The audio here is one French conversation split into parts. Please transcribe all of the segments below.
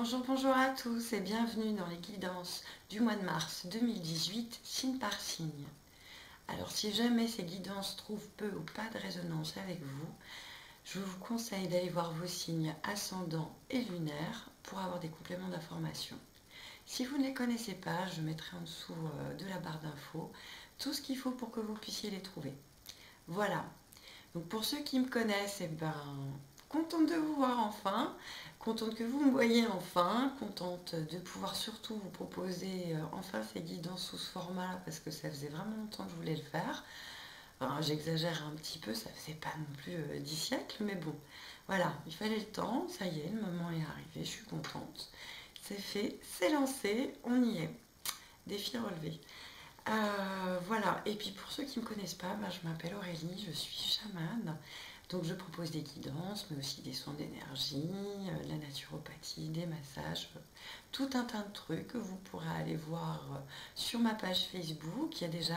Bonjour, bonjour à tous et bienvenue dans les guidances du mois de mars 2018, signe par signe. Alors si jamais ces guidances trouvent peu ou pas de résonance avec vous, je vous conseille d'aller voir vos signes ascendants et lunaires pour avoir des compléments d'information. Si vous ne les connaissez pas, je mettrai en dessous de la barre d'infos tout ce qu'il faut pour que vous puissiez les trouver. Voilà. Donc pour ceux qui me connaissent, contente de vous voir enfin, contente que vous me voyez enfin, contente de pouvoir surtout vous proposer enfin ces guidances sous ce format parce que ça faisait vraiment longtemps que je voulais le faire. Alors, j'exagère un petit peu, ça faisait pas non plus 10 siècles, mais bon, voilà, il fallait le temps, ça y est, le moment est arrivé, je suis contente. C'est fait, c'est lancé, on y est. Défi relevé. Voilà, et puis pour ceux qui ne me connaissent pas, je m'appelle Aurélie, je suis chamane. Donc je propose des guidances, mais aussi des soins d'énergie, la naturopathie, des massages, tout un tas de trucs que vous pourrez aller voir sur ma page Facebook. Il y a déjà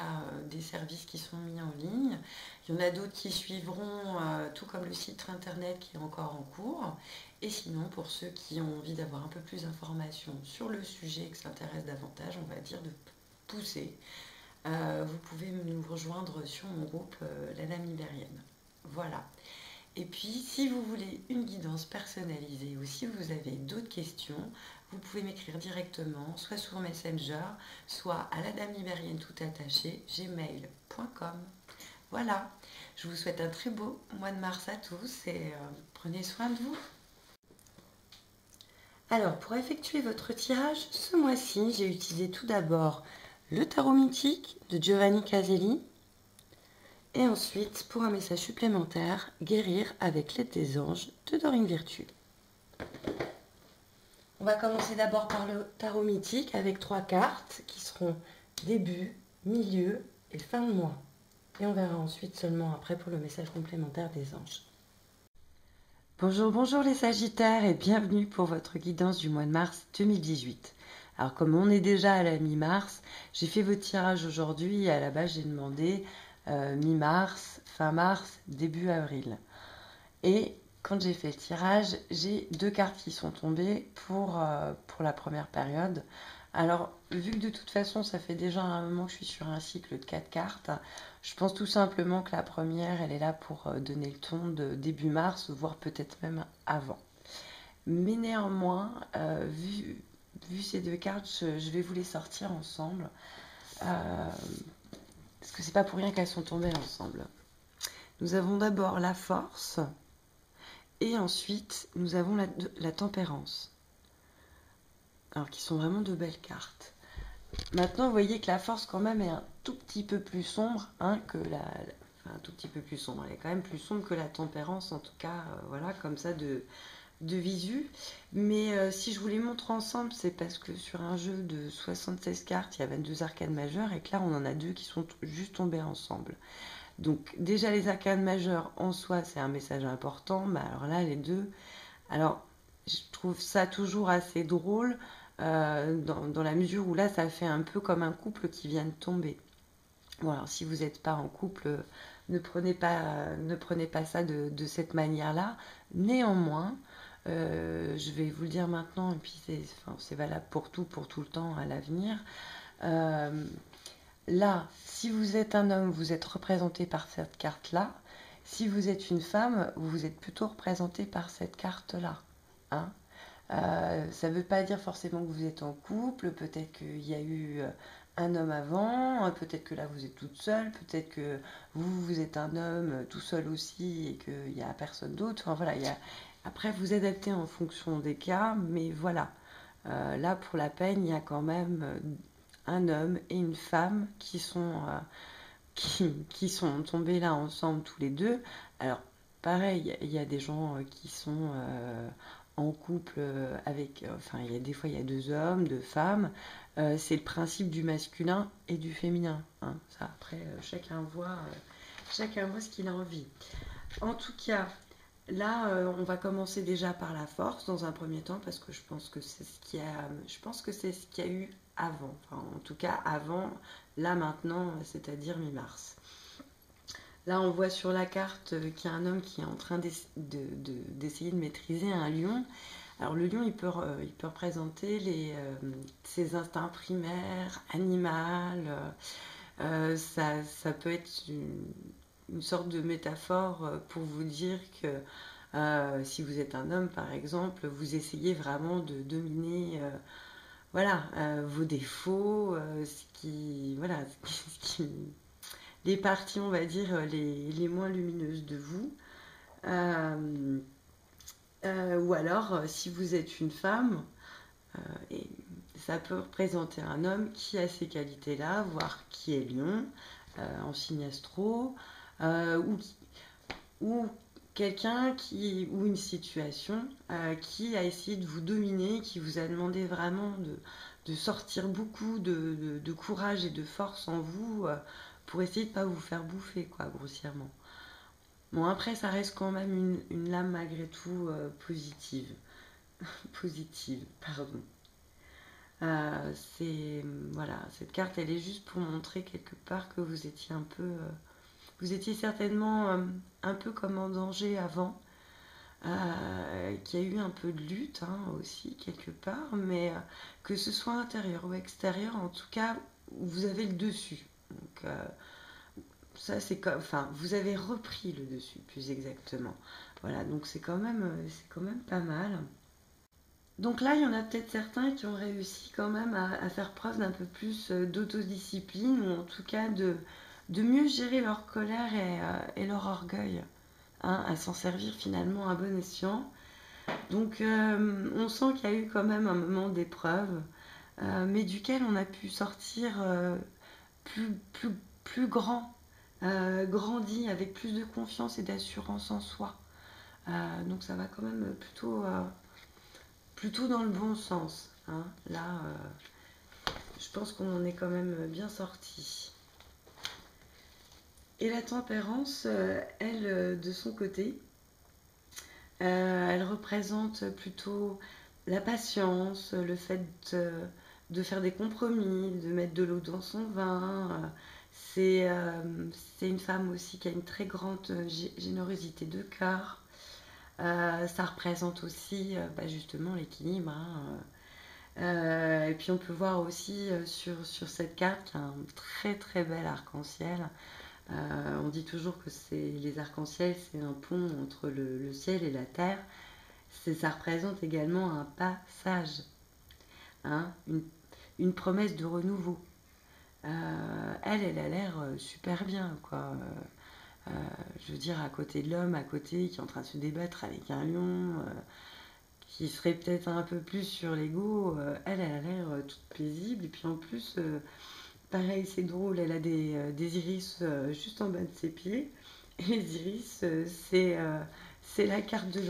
des services qui sont mis en ligne. Il y en a d'autres qui suivront, tout comme le site internet qui est encore en cours. Et sinon, pour ceux qui ont envie d'avoir un peu plus d'informations sur le sujet, qui s'intéressent davantage, on va dire, de pousser, vous pouvez nous rejoindre sur mon groupe La Dame Ibérienne. Voilà. Et puis, si vous voulez une guidance personnalisée ou si vous avez d'autres questions, vous pouvez m'écrire directement, soit sur Messenger, soit à la Dame Ibérienne tout attaché, gmail.com. Voilà. Je vous souhaite un très beau mois de mars à tous et prenez soin de vous. Alors, pour effectuer votre tirage, ce mois-ci, j'ai utilisé tout d'abord le tarot mythique de Giovanni Caselli. Et ensuite, pour un message supplémentaire, guérir avec l'aide des anges de Dorine Virtue. On va commencer d'abord par le tarot mythique avec 3 cartes qui seront début, milieu et fin de mois. Et on verra ensuite seulement après pour le message complémentaire des anges. Bonjour, bonjour les Sagittaires et bienvenue pour votre guidance du mois de mars 2018. Alors comme on est déjà à la mi-mars, j'ai fait votre tirage aujourd'hui et à la base j'ai demandé mi-mars, fin mars, début avril. Et quand j'ai fait le tirage, j'ai 2 cartes qui sont tombées pour la première période. Alors, vu que de toute façon, ça fait déjà un moment que je suis sur un cycle de 4 cartes, je pense tout simplement que la première, elle est là pour donner le ton de début mars, voire peut-être même avant. Mais néanmoins, vu ces 2 cartes, je vais vous les sortir ensemble. Parce que c'est pas pour rien qu'elles sont tombées ensemble. Nous avons d'abord la force et ensuite nous avons la tempérance. Alors qui sont vraiment de belles cartes. Maintenant vous voyez que la force quand même est un tout petit peu plus sombre que enfin, un tout petit peu plus sombre. Elle est quand même plus sombre que la tempérance en tout cas, voilà, comme ça de visu. Mais si je vous les montre ensemble, c'est parce que sur un jeu de 76 cartes, il y a 22 arcanes majeures et que là on en a 2 qui sont juste tombées ensemble. Donc déjà les arcanes majeures en soi c'est un message important, mais alors là les deux, alors je trouve ça toujours assez drôle dans la mesure où là ça fait un peu comme un couple qui vient de tomber. Bon alors si vous n'êtes pas en couple, ne prenez pas ça de cette manière-là. Néanmoins, je vais vous le dire maintenant, et puis c'est valable pour tout le temps à l'avenir. Là, si vous êtes un homme, vous êtes représenté par cette carte-là. Si vous êtes une femme, vous êtes plutôt représenté par cette carte-là. Hein, ça ne veut pas dire forcément que vous êtes en couple. Peut-être qu'il y a eu un homme avant. Peut-être que là, vous êtes toute seule. Peut-être que vous êtes un homme tout seul aussi et qu'il n'y a personne d'autre. Enfin, voilà, après, vous adaptez en fonction des cas. Mais voilà. Là, pour la peine, il y a quand même un homme et une femme qui sont tombés là ensemble tous les deux. Alors, pareil, il y a des gens qui sont en couple avec... Enfin, des fois, il y a 2 hommes, 2 femmes. C'est le principe du masculin et du féminin. Hein. Ça, après, chacun voit ce qu'il a envie. En tout cas, là, on va commencer déjà par la force dans un premier temps parce que je pense que c'est ce qu'il y a eu avant. Enfin, en tout cas, avant, là maintenant, c'est-à-dire mi-mars. Là, on voit sur la carte qu'il y a un homme qui est en train d'essayer de maîtriser un lion. Alors le lion, il peut représenter ses instincts primaires, animal. Ça peut être une sorte de métaphore pour vous dire que si vous êtes un homme, par exemple, vous essayez vraiment de dominer voilà, vos défauts, voilà, les parties, on va dire, les moins lumineuses de vous. Euh, ou alors, si vous êtes une femme, et ça peut représenter un homme qui a ces qualités-là, voire qui est lion, en signe astro, ou, ou quelqu'un ou une situation qui a essayé de vous dominer, qui vous a demandé vraiment de sortir beaucoup de courage et de force en vous pour essayer de ne pas vous faire bouffer, quoi, grossièrement. Bon, après, ça reste quand même une lame malgré tout positive. Positive, pardon. C'est voilà, cette carte, elle est juste pour montrer quelque part que vous étiez un peu, vous étiez certainement un peu comme en danger avant, qu'il y a eu un peu de lutte hein, aussi quelque part, mais que ce soit intérieur ou extérieur, en tout cas, vous avez le dessus. Donc ça, c'est comme, enfin, vous avez repris le dessus, plus exactement. Voilà, donc c'est quand même pas mal. Donc là, il y en a peut-être certains qui ont réussi quand même à faire preuve d'un peu plus d'autodiscipline, ou en tout cas de mieux gérer leur colère et leur orgueil, hein, à s'en servir finalement à bon escient. Donc on sent qu'il y a eu quand même un moment d'épreuve, mais duquel on a pu sortir plus, plus, plus grand, grandi, avec plus de confiance et d'assurance en soi. Donc ça va quand même plutôt dans le bon sens. Hein. Là, je pense qu'on en est quand même bien sorti. Et la tempérance, elle, de son côté, elle représente plutôt la patience, le fait de faire des compromis, de mettre de l'eau dans son vin. C'est une femme aussi qui a une très grande générosité de cœur. Ça représente aussi justement l'équilibre. Hein. Et puis on peut voir aussi sur cette carte un très très bel arc-en-ciel. On dit toujours que les arcs-en-ciel, c'est un pont entre le ciel et la terre. Ça représente également un passage, hein, une promesse de renouveau. Elle a l'air super bien, quoi. Je veux dire, à côté de l'homme, à côté, qui est en train de se débattre avec un lion, qui serait peut-être un peu plus sur l'ego, elle a l'air toute paisible. Et puis en plus, pareil, c'est drôle, elle a des iris juste en bas de ses pieds. Et les iris, c'est la carte de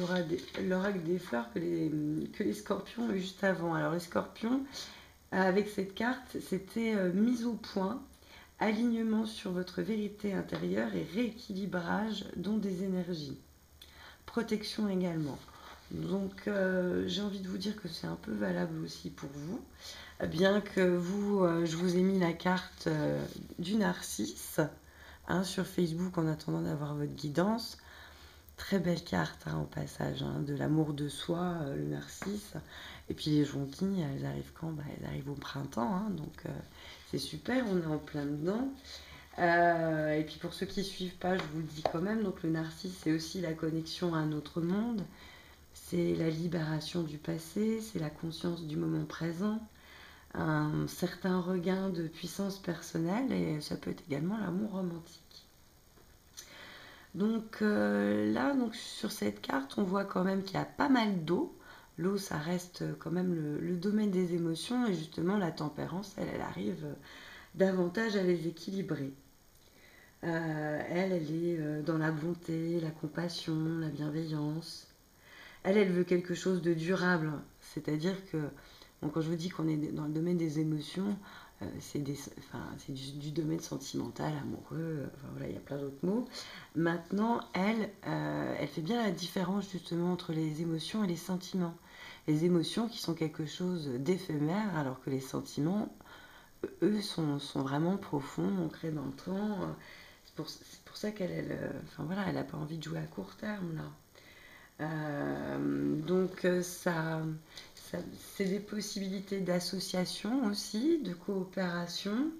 l'oracle des fleurs que les scorpions ont eu juste avant. Alors les scorpions, avec cette carte, c'était mise au point, alignement sur votre vérité intérieure et rééquilibrage dont des énergies. Protection également. Donc j'ai envie de vous dire que c'est un peu valable aussi pour vous. Bien que je vous ai mis la carte du narcisse hein, sur Facebook en attendant d'avoir votre guidance. Très belle carte hein, au passage, hein, de l'amour de soi, le narcisse. Et puis les jonquilles, elles arrivent quand elles arrivent au printemps, hein, donc c'est super, on est en plein dedans. Et puis pour ceux qui ne suivent pas, je vous le dis quand même, donc le narcisse, c'est aussi la connexion à un autre monde. C'est la libération du passé, c'est la conscience du moment présent, un certain regain de puissance personnelle et ça peut être également l'amour romantique. Donc là, donc, sur cette carte, on voit quand même qu'il y a pas mal d'eau. L'eau, ça reste quand même le domaine des émotions et justement la tempérance, elle arrive davantage à les équilibrer. Elle est dans la bonté, la compassion, la bienveillance. Elle veut quelque chose de durable. C'est-à-dire que, bon, quand je vous dis qu'on est dans le domaine des émotions, c'est du domaine sentimental, amoureux, enfin, voilà, il y a plein d'autres mots. Maintenant, elle fait bien la différence justement entre les émotions et les sentiments. Les émotions qui sont quelque chose d'éphémère, alors que les sentiments, eux, sont vraiment profonds, ancrés dans le temps. C'est pour ça qu'elle n'a pas envie de jouer à court terme, là. C'est des possibilités d'association aussi, de coopération.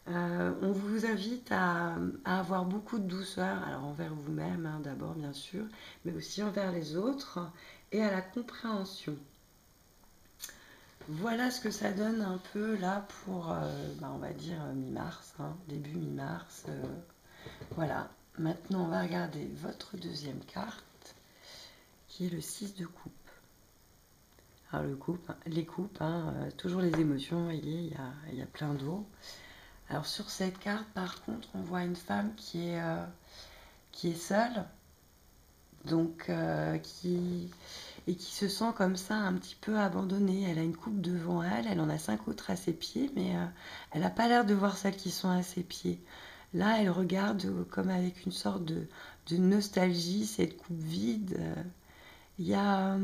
On vous invite à avoir beaucoup de douceur, alors envers vous-même hein, d'abord bien sûr, mais aussi envers les autres et à la compréhension. Voilà ce que ça donne un peu là pour, on va dire mi-mars, hein, début mi-mars. Voilà, maintenant on va regarder votre deuxième carte qui est le 6 de coupe. Alors les coupes, hein, toujours les émotions, vous voyez, il y a plein d'eau. Alors sur cette carte, par contre, on voit une femme qui est seule, donc et qui se sent comme ça un petit peu abandonnée. Elle a une coupe devant elle, elle en a 5 autres à ses pieds, mais elle n'a pas l'air de voir celles qui sont à ses pieds. Là, elle regarde comme avec une sorte de nostalgie cette coupe vide. Il y a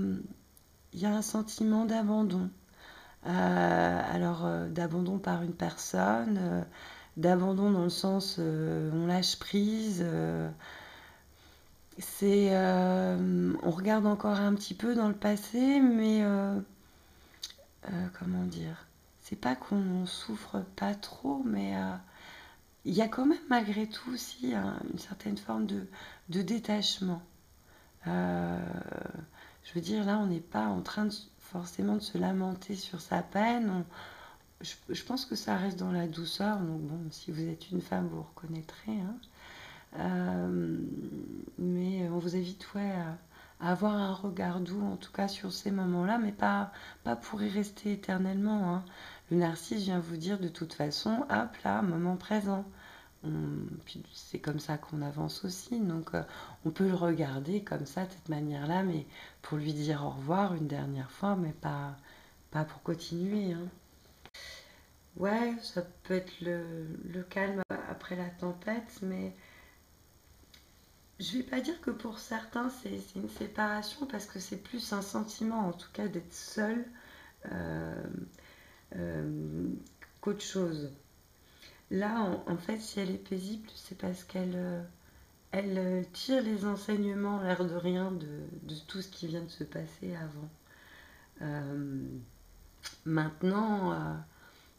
un sentiment d'abandon. D'abandon par une personne, d'abandon dans le sens on lâche prise. On regarde encore un petit peu dans le passé, mais comment dire, c'est pas qu'on souffre pas trop, mais il y a quand même malgré tout aussi hein, une certaine forme de détachement. Je veux dire, là, on n'est pas en train forcément de se lamenter sur sa peine. Je pense que ça reste dans la douceur. Donc bon, si vous êtes une femme, vous reconnaîtrez. Hein. Mais on vous invite à avoir un regard doux, en tout cas sur ces moments-là, mais pas pour y rester éternellement. Hein. Le narcisse vient vous dire de toute façon, hop là, moment présent. Puis c'est comme ça qu'on avance aussi, donc on peut le regarder comme ça, de cette manière-là, mais pour lui dire au revoir une dernière fois, mais pas pour continuer. Hein. Ouais, ça peut être le calme après la tempête, mais je vais pas dire que pour certains c'est une séparation parce que c'est plus un sentiment en tout cas d'être seul euh, euh, qu'autre chose. Là, en fait, si elle est paisible, c'est parce qu'elle tire les enseignements, l'air de rien, de tout ce qui vient de se passer avant. Euh, Maintenant,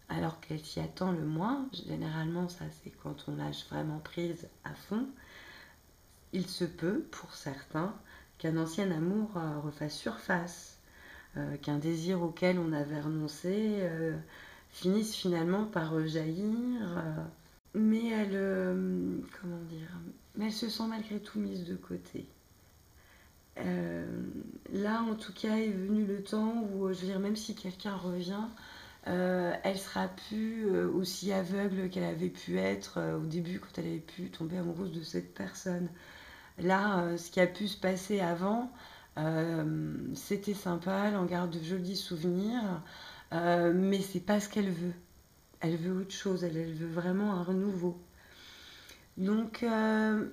alors qu'elle s'y attend le moins, généralement ça c'est quand on lâche vraiment prise à fond, il se peut, pour certains, qu'un ancien amour refasse surface, qu'un désir auquel on avait renoncé finisse finalement par jaillir. Mais comment dire, mais elle se sent malgré tout mise de côté. Là, en tout cas, est venu le temps où, je veux dire, même si quelqu'un revient, elle sera plus aussi aveugle qu'elle avait pu être au début quand elle avait pu tomber amoureuse de cette personne. Là, ce qui a pu se passer avant, c'était sympa, elle en garde de jolis souvenirs, mais c'est pas ce qu'elle veut. Elle veut autre chose, elle veut vraiment un renouveau. Donc,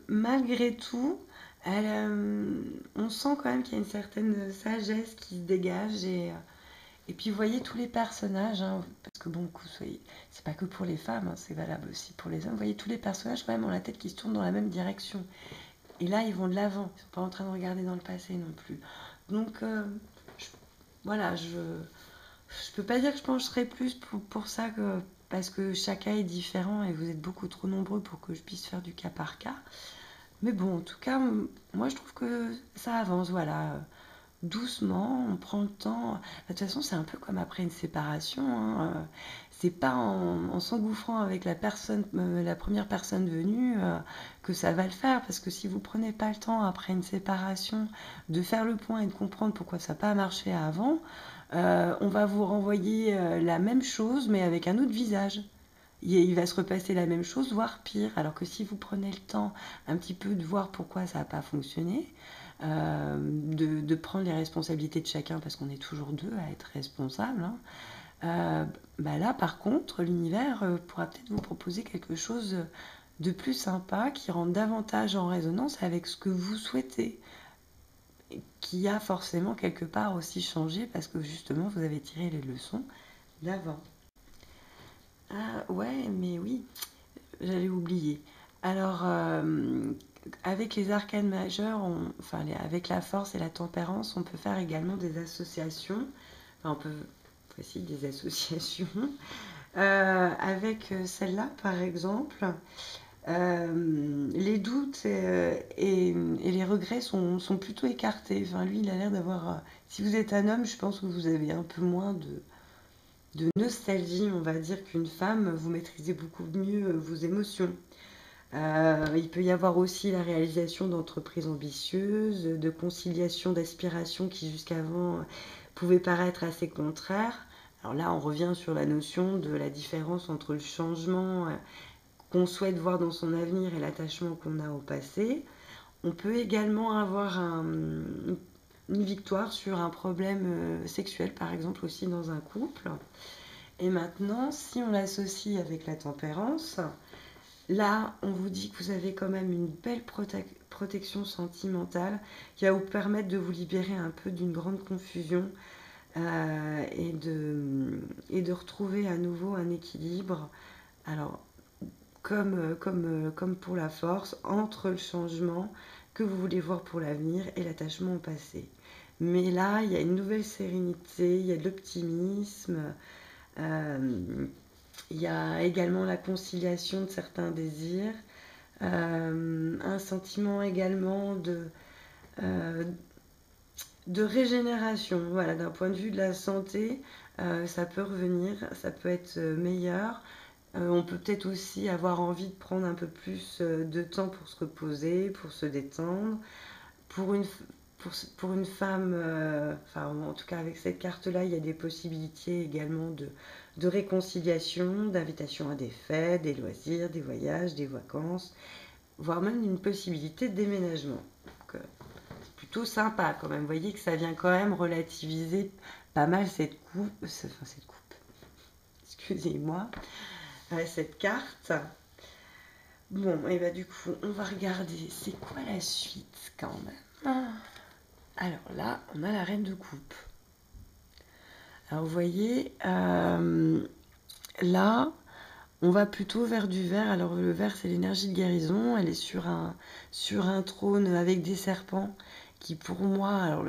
malgré tout, on sent quand même qu'il y a une certaine sagesse qui se dégage. Et puis, vous voyez tous les personnages, hein, parce que bon, c'est pas que pour les femmes, hein, c'est valable aussi pour les hommes. Vous voyez tous les personnages quand même ont la tête qui se tourne dans la même direction. Et là, ils vont de l'avant. Ils sont pas en train de regarder dans le passé non plus. Donc, je, voilà, je peux pas dire que je pencherai plus pour ça que parce que chacun est différent et vous êtes beaucoup trop nombreux pour que je puisse faire du cas par cas. Mais bon, en tout cas, moi je trouve que ça avance, voilà. Doucement, on prend le temps. De toute façon, c'est un peu comme après une séparation. Hein. C'est pas en s'engouffrant avec la première personne venue que ça va le faire. Parce que si vous prenez pas le temps après une séparation de faire le point et de comprendre pourquoi ça n'a pas marché avant, on va vous renvoyer la même chose mais avec un autre visage. Il va se repasser la même chose, voire pire. Alors que si vous prenez le temps un petit peu de voir pourquoi ça n'a pas fonctionné, de prendre les responsabilités de chacun, parce qu'on est toujours deux à être responsables, hein, là par contre, l'univers pourra peut-être vous proposer quelque chose de plus sympa, qui rentre davantage en résonance avec ce que vous souhaitez, qui a forcément quelque part aussi changé, parce que justement vous avez tiré les leçons d'avant. Ah ouais, mais oui, j'allais oublier. Alors, avec les arcanes majeures, avec la force et la tempérance, on peut faire également des associations. Voici des associations. Avec celle-là, par exemple, les doutes et les regrets sont plutôt écartés. Enfin, lui, il a l'air d'avoir... si vous êtes un homme, je pense que vous avez un peu moins de nostalgie, on va dire, qu'une femme. Vous maîtrisez beaucoup mieux vos émotions. Il peut y avoir aussi la réalisation d'entreprises ambitieuses, de conciliation d'aspirations qui jusqu'avant pouvaient paraître assez contraires. Alors là, on revient sur la notion de la différence entre le changement qu'on souhaite voir dans son avenir et l'attachement qu'on a au passé. On peut également avoir une victoire sur un problème sexuel, par exemple, aussi dans un couple. Et maintenant, si on l'associe avec la tempérance, là, on vous dit que vous avez quand même une belle protection sentimentale qui va vous permettre de vous libérer un peu d'une grande confusion et de retrouver à nouveau un équilibre. Alors, comme pour la force, entre le changement que vous voulez voir pour l'avenir et l'attachement au passé. Mais là, il y a une nouvelle sérénité, il y a de l'optimisme, il y a également la conciliation de certains désirs, un sentiment également de régénération. Voilà, d'un point de vue de la santé, ça peut revenir, ça peut être meilleur. On peut peut-être aussi avoir envie de prendre un peu plus de temps pour se reposer, pour se détendre. Pour une, pour une femme, en tout cas avec cette carte-là, il y a des possibilités également de réconciliation, d'invitation à des fêtes, des loisirs, des voyages, des vacances, voire même une possibilité de déménagement. Donc, c'est plutôt sympa quand même. Vous voyez que ça vient quand même relativiser pas mal cette coupe. Excusez-moi. Cette carte. Bon, et bah du coup, on va regarder c'est quoi la suite quand même. Alors là, on a la reine de coupe. Alors vous voyez, là, on va plutôt vers du vert. Alors le vert, c'est l'énergie de guérison. Elle est sur un trône avec des serpents qui, pour moi,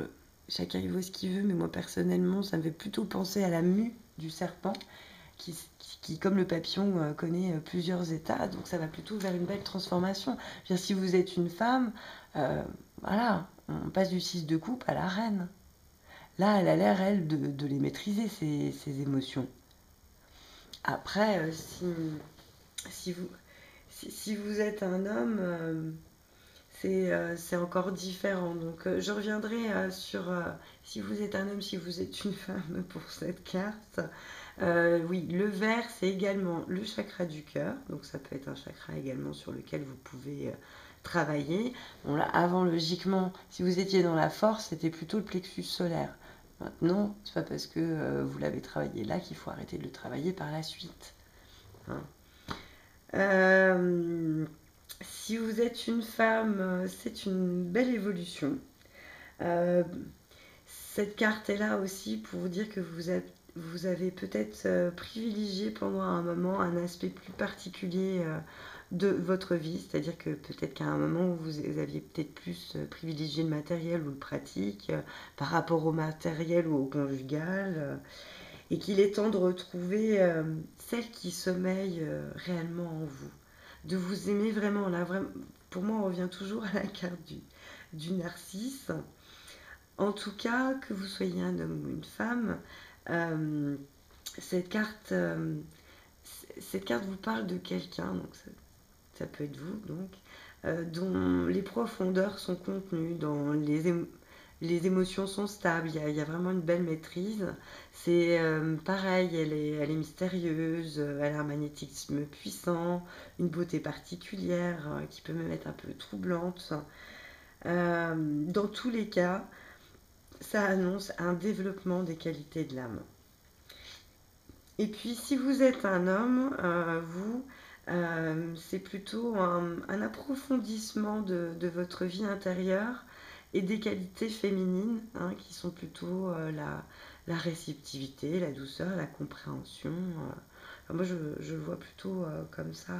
chacun y voit ce qu'il veut, mais moi personnellement, ça me fait plutôt penser à la mue du serpent qui comme le papillon, connaît plusieurs états. Donc ça va plutôt vers une belle transformation. Je veux dire, si vous êtes une femme, voilà, on passe du 6 de coupe à la reine. Là, elle a l'air, elle, de les maîtriser, ses émotions. Après, si vous êtes un homme, c'est encore différent. Donc, je reviendrai sur si vous êtes un homme, si vous êtes une femme pour cette carte. Oui, le vert, c'est également le chakra du cœur. Donc, ça peut être un chakra également sur lequel vous pouvez travailler. Bon, là, avant, logiquement, si vous étiez dans la force, c'était plutôt le plexus solaire. Maintenant, c'est pas parce que vous l'avez travaillé là qu'il faut arrêter de le travailler par la suite. Hein. Si vous êtes une femme, c'est une belle évolution. Cette carte est là aussi pour vous dire que vous avez peut-être privilégié pendant un moment un aspect plus particulier de votre vie, c'est-à-dire que peut-être qu'à un moment vous aviez peut-être plus privilégié le matériel ou le pratique par rapport au matériel ou au conjugal, et qu'il est temps de retrouver celle qui sommeille réellement en vous, de vous aimer vraiment. Là, vraiment, pour moi, on revient toujours à la carte du narcisse. En tout cas, que vous soyez un homme ou une femme, euh, cette carte, vous parle de quelqu'un, donc ça peut être vous, donc, dont les profondeurs sont contenues, dont les émotions sont stables, il y a vraiment une belle maîtrise. C'est pareil, elle est mystérieuse, elle a un magnétisme puissant, une beauté particulière qui peut même être un peu troublante. Dans tous les cas, ça annonce un développement des qualités de l'âme. Et puis si vous êtes un homme, c'est plutôt un approfondissement de votre vie intérieure et des qualités féminines, hein, qui sont plutôt la réceptivité, la douceur, la compréhension. Moi, je le vois plutôt comme ça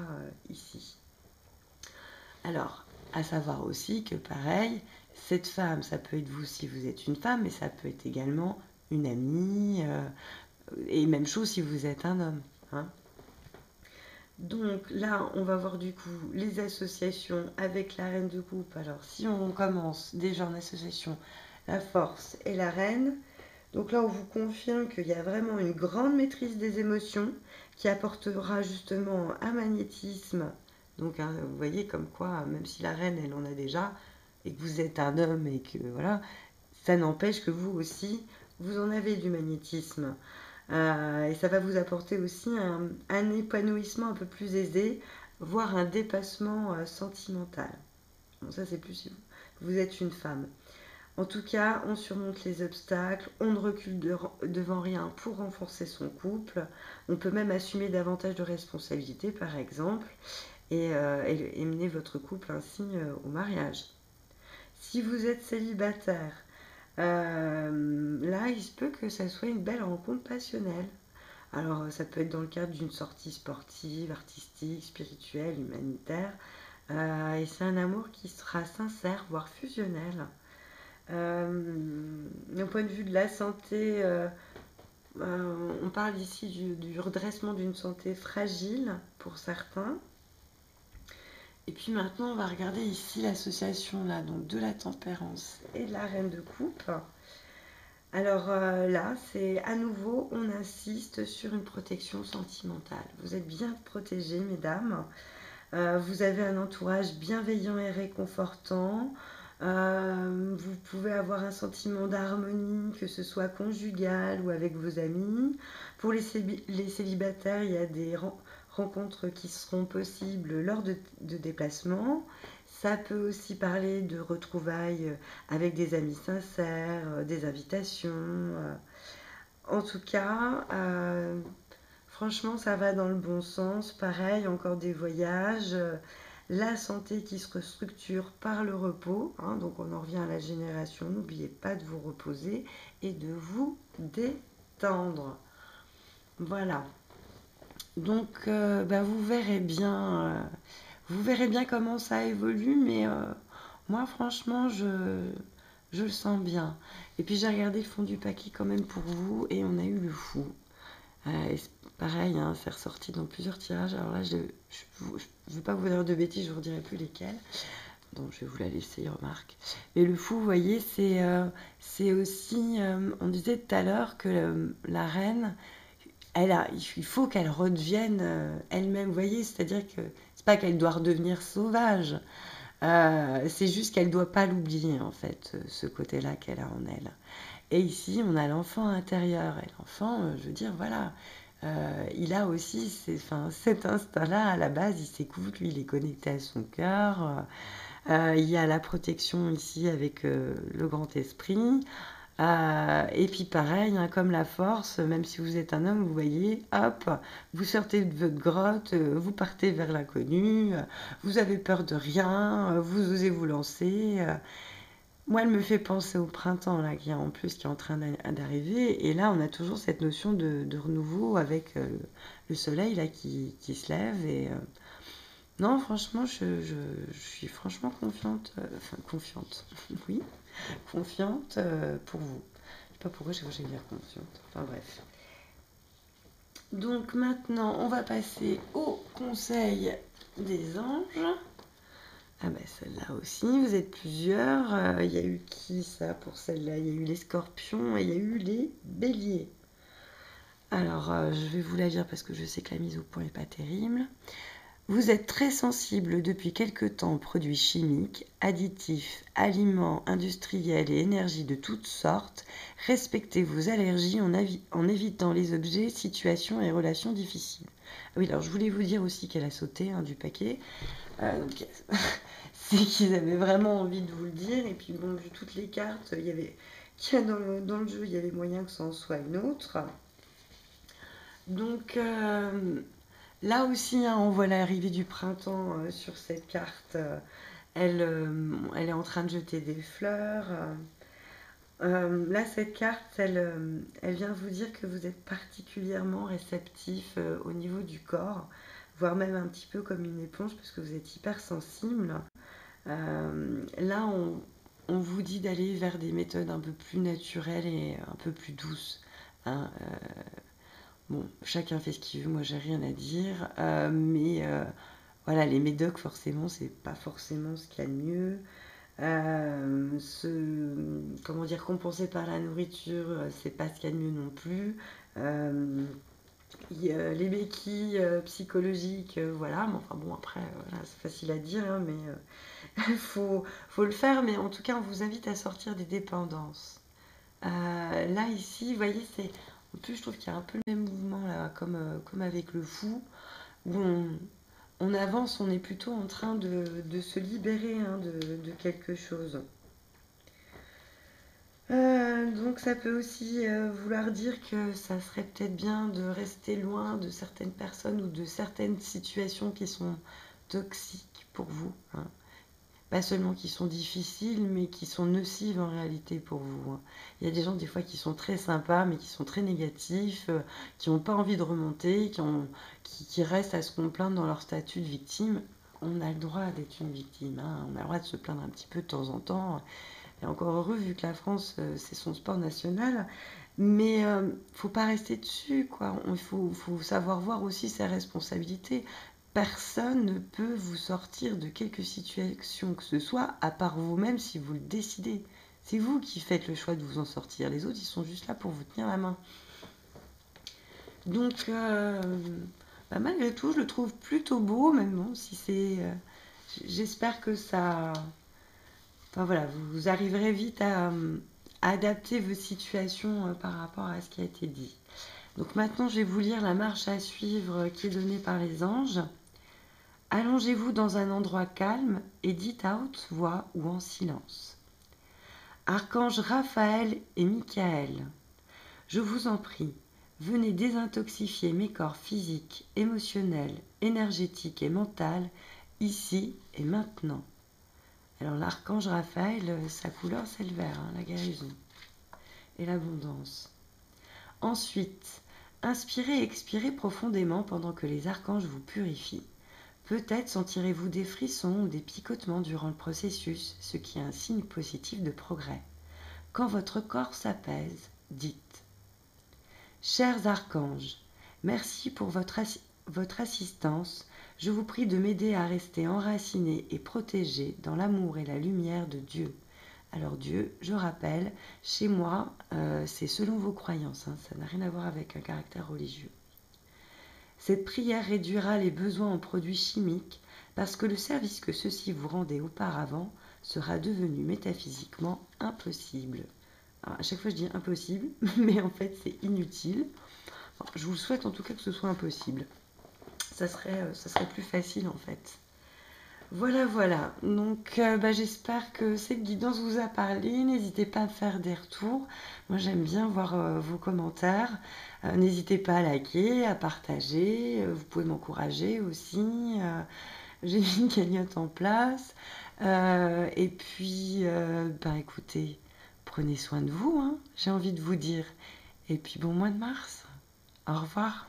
ici. Alors, À savoir aussi que pareil, cette femme, ça peut être vous si vous êtes une femme, mais ça peut être également une amie, et même chose si vous êtes un homme. Hein. Donc là, on va voir du coup les associations avec la reine de coupe. Alors si on commence déjà en association, la force et la reine, donc là on vous confirme qu'il y a vraiment une grande maîtrise des émotions qui apportera justement un magnétisme. Donc hein, vous voyez comme quoi, même si la reine elle en a déjà, et que vous êtes un homme et que voilà, ça n'empêche que vous aussi, vous en avez du magnétisme. Et ça va vous apporter aussi un épanouissement un peu plus aisé, voire un dépassement sentimental. Bon, ça c'est plus si vous êtes une femme. En tout cas, on surmonte les obstacles, on ne recule devant rien pour renforcer son couple. On peut même assumer davantage de responsabilités, par exemple, et mener votre couple ainsi au mariage. Si vous êtes célibataire, là, il se peut que ça soit une belle rencontre passionnelle. Alors, ça peut être dans le cadre d'une sortie sportive, artistique, spirituelle, humanitaire. Et c'est un amour qui sera sincère, voire fusionnel. Au point de vue de la santé, on parle ici du redressement d'une santé fragile pour certains. Et puis maintenant, on va regarder ici l'association là, donc de la tempérance et de la reine de coupe. Alors là, c'est à nouveau, on insiste sur une protection sentimentale. Vous êtes bien protégées, mesdames. Vous avez un entourage bienveillant et réconfortant. Vous pouvez avoir un sentiment d'harmonie, que ce soit conjugal ou avec vos amis. Pour les célibataires, il y a des rencontres qui seront possibles lors de déplacements. Ça peut aussi parler de retrouvailles avec des amis sincères, des invitations. En tout cas, franchement, ça va dans le bon sens. Pareil, encore des voyages. La santé qui se restructure par le repos. Hein, donc on en revient à la génération. N'oubliez pas de vous reposer et de vous détendre. Voilà. Donc vous verrez bien comment ça évolue, mais moi franchement je le sens bien. Et puis j'ai regardé le fond du paquet quand même pour vous et on a eu le fou. Et pareil, hein, c'est ressorti dans plusieurs tirages. Alors là, je ne veux pas vous dire de bêtises, je ne vous dirai plus lesquels. Donc je vais vous la laisser, remarque. Mais le fou, vous voyez, c'est aussi, on disait tout à l'heure que la reine, il faut qu'elle redevienne elle-même, vous voyez, c'est-à-dire que c'est pas qu'elle doit redevenir sauvage, c'est juste qu'elle doit pas l'oublier, en fait, ce côté-là qu'elle a en elle. Et ici, on a l'enfant intérieur. Et l'enfant, je veux dire, voilà, il a aussi cet instinct-là, à la base, il s'écoute, lui, il est connecté à son cœur. Il y a la protection ici avec le grand esprit. Et puis pareil, hein, comme la force, même si vous êtes un homme, vous voyez, hop, vous sortez de votre grotte, vous partez vers l'inconnu, vous avez peur de rien, vous osez vous lancer. Moi, elle me fait penser au printemps, là, qui est en train d'arriver. Et là, on a toujours cette notion de renouveau avec le soleil là, qui se lève. Et non, franchement, je suis franchement confiante. Enfin, confiante, oui, confiante pour vous. Je sais pas pourquoi j'ai dire confiante. Enfin, bref. Donc maintenant, on va passer au conseil des anges. Ah bah celle-là aussi, vous êtes plusieurs. Il y a eu qui ça pour celle-là? Il y a eu les scorpions et il y a eu les béliers. Alors je vais vous la lire parce que je sais que la mise au point n'est pas terrible. Vous êtes très sensible depuis quelque temps aux produits chimiques, additifs, aliments industriels et énergies de toutes sortes. Respectez vos allergies en évitant les objets, situations et relations difficiles. Ah oui, alors je voulais vous dire aussi qu'elle a sauté du paquet. Donc, c'est qu'ils avaient vraiment envie de vous le dire. Et puis bon, vu toutes les cartes, il y avait dans le jeu, il y avait moyen que ça en soit une autre. Donc là aussi, hein, on voit l'arrivée du printemps sur cette carte. Elle est en train de jeter des fleurs. Là, cette carte, elle vient vous dire que vous êtes particulièrement réceptif au niveau du corps, voire même un petit peu comme une éponge parce que vous êtes hyper sensible. Là, on vous dit d'aller vers des méthodes un peu plus naturelles et un peu plus douces, hein. Bon, chacun fait ce qu'il veut, moi j'ai rien à dire, mais voilà, les médocs, forcément, c'est pas forcément ce qu'il y a de mieux. Comment dire, compenser par la nourriture, c'est pas ce qu'il y a de mieux non plus. Euh, les béquilles psychologiques, voilà, mais enfin bon, après, voilà, c'est facile à dire, hein, mais faut le faire, mais en tout cas, on vous invite à sortir des dépendances. Là, ici, vous voyez, c'est. En plus, je trouve qu'il y a un peu le même mouvement, là, comme avec le fou, où on avance, on est plutôt en train de se libérer, hein, de quelque chose. Donc ça peut aussi vouloir dire que ça serait peut-être bien de rester loin de certaines personnes ou de certaines situations qui sont toxiques pour vous, hein. Pas seulement qui sont difficiles, mais qui sont nocives en réalité pour vous, hein. Il y a des gens des fois qui sont très sympas, mais qui sont très négatifs, qui n'ont pas envie de remonter, qui restent à se plaindre dans leur statut de victime. On a le droit d'être une victime, hein. On a le droit de se plaindre un petit peu de temps en temps. Et encore heureux, vu que la France, c'est son sport national. Mais faut pas rester dessus, quoi. Faut savoir voir aussi ses responsabilités. Personne ne peut vous sortir de quelque situation que ce soit, à part vous-même si vous le décidez. C'est vous qui faites le choix de vous en sortir. Les autres, ils sont juste là pour vous tenir la main. Donc, bah, malgré tout, je le trouve plutôt beau, même bon, si c'est. J'espère que ça. Enfin voilà, vous arriverez vite à adapter vos situations par rapport à ce qui a été dit. Donc maintenant, je vais vous lire la marche à suivre qui est donnée par les anges. Allongez-vous dans un endroit calme et dites à haute voix ou en silence. Archanges Raphaël et Michael, je vous en prie, venez désintoxifier mes corps physiques, émotionnels, énergétiques et mentaux, ici et maintenant. Alors l'archange Raphaël, sa couleur c'est le vert, hein, la guérison et l'abondance. Ensuite, inspirez et expirez profondément pendant que les archanges vous purifient. Peut-être sentirez-vous des frissons ou des picotements durant le processus, ce qui est un signe positif de progrès. Quand votre corps s'apaise, dites « Chers archanges, merci pour votre assistance. Je vous prie de m'aider à rester enraciné et protégé dans l'amour et la lumière de Dieu. » Alors Dieu, je rappelle, chez moi, c'est selon vos croyances, hein, ça n'a rien à voir avec un caractère religieux. Cette prière réduira les besoins en produits chimiques parce que le service que ceux-ci vous rendaient auparavant sera devenu métaphysiquement impossible. Alors, à chaque fois je dis impossible, mais en fait c'est inutile. Enfin, je vous souhaite en tout cas que ce soit impossible. Ça serait plus facile en fait. Voilà, voilà. Donc, j'espère que cette guidance vous a parlé. N'hésitez pas à faire des retours. Moi, j'aime bien voir vos commentaires. N'hésitez pas à liker, à partager. Vous pouvez m'encourager aussi. J'ai mis une cagnotte en place. Et puis, écoutez, prenez soin de vous, hein, j'ai envie de vous dire. Et puis, bon mois de mars. Au revoir.